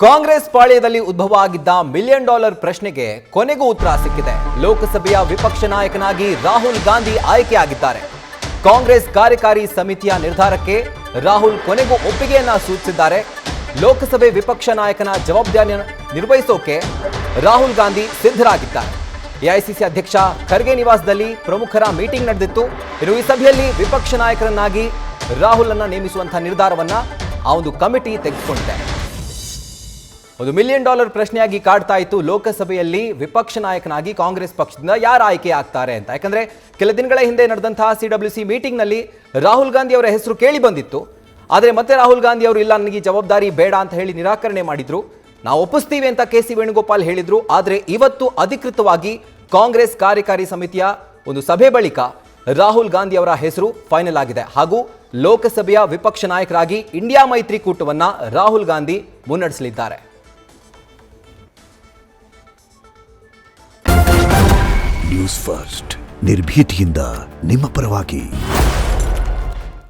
ಕಾಂಗ್ರೆಸ್ ಪಾಳ್ಯದಲ್ಲಿ ಉದ್ಭವ ಆಗಿದ್ದ $1 ಮಿಲಿಯನ್ ಪ್ರಶ್ನೆಗೆ ಕೊನೆಗೂ ಉತ್ತರ ಸಿಕ್ಕಿದೆ. ಲೋಕಸಭೆಯ ವಿಪಕ್ಷ ನಾಯಕನಾಗಿ ರಾಹುಲ್ ಗಾಂಧಿ ಆಯ್ಕೆಯಾಗಿದ್ದಾರೆ. ಕಾಂಗ್ರೆಸ್ ಕಾರ್ಯಕಾರಿ ಸಮಿತಿಯ ನಿರ್ಧಾರಕ್ಕೆ ರಾಹುಲ್ ಕೊನೆಗೂ ಒಪ್ಪಿಗೆಯನ್ನ ಸೂಚಿಸಿದ್ದಾರೆ. ಲೋಕಸಭೆ ವಿಪಕ್ಷ ನಾಯಕನ ಜವಾಬ್ದಾರಿಯನ್ನು ನಿರ್ವಹಿಸೋಕೆ ರಾಹುಲ್ ಗಾಂಧಿ ಸಿದ್ಧರಾಗಿದ್ದಾರೆ. ಎಐಸಿಸಿ ಅಧ್ಯಕ್ಷ ಖರ್ಗೆ ನಿವಾಸದಲ್ಲಿ ಪ್ರಮುಖರ ಮೀಟಿಂಗ್ ನಡೆದಿತ್ತು. ಇನ್ನು ಈ ಸಭೆಯಲ್ಲಿ ವಿಪಕ್ಷ ನಾಯಕರನ್ನಾಗಿ ರಾಹುಲ್ ಅನ್ನ ನೇಮಿಸುವಂತಹ ನಿರ್ಧಾರವನ್ನ ಆ ಒಂದು ಕಮಿಟಿ ತೆಗೆದುಕೊಂಡಿದೆ. ಒಂದು $1 ಮಿಲಿಯನ್ ಪ್ರಶ್ನೆಯಾಗಿ ಕಾಡ್ತಾ ಇತ್ತು ಲೋಕಸಭೆಯಲ್ಲಿ ವಿಪಕ್ಷ ನಾಯಕನಾಗಿ ಕಾಂಗ್ರೆಸ್ ಪಕ್ಷದಿಂದ ಯಾರು ಆಯ್ಕೆ ಆಗ್ತಾರೆ ಅಂತ. ಯಾಕಂದ್ರೆ ಕೆಲ ದಿನಗಳ ಹಿಂದೆ ನಡೆದಂತಹ CWC ಮೀಟಿಂಗ್ ನಲ್ಲಿ ರಾಹುಲ್ ಗಾಂಧಿ ಅವರ ಹೆಸರು ಕೇಳಿ ಬಂದಿತ್ತು. ಆದರೆ ಮತ್ತೆ ರಾಹುಲ್ ಗಾಂಧಿ ಅವರು ಇಲ್ಲ, ನನಗೆ ಜವಾಬ್ದಾರಿ ಬೇಡ ಅಂತ ಹೇಳಿ ನಿರಾಕರಣೆ ಮಾಡಿದ್ರು. ನಾವು ಒಪ್ಪಿಸ್ತೀವಿ ಅಂತ KC ವೇಣುಗೋಪಾಲ್ ಹೇಳಿದ್ರು. ಆದರೆ ಇವತ್ತು ಅಧಿಕೃತವಾಗಿ ಕಾಂಗ್ರೆಸ್ ಕಾರ್ಯಕಾರಿ ಸಮಿತಿಯ ಒಂದು ಸಭೆ ಬಳಿಕ ರಾಹುಲ್ ಗಾಂಧಿ ಅವರ ಹೆಸರು ಫೈನಲ್ ಆಗಿದೆ. ಹಾಗೂ ಲೋಕಸಭೆಯ ವಿಪಕ್ಷ ನಾಯಕರಾಗಿ ಇಂಡಿಯಾ ಮೈತ್ರಿಕೂಟವನ್ನ ರಾಹುಲ್ ಗಾಂಧಿ ಮುನ್ನಡೆಸಲಿದ್ದಾರೆ. ನ್ಯೂಸ್ ಫಸ್ಟ್ ನಿರ್ಭೀತಿಯಿಂದ ನಿಮ್ಮ ಪರವಾಗಿ.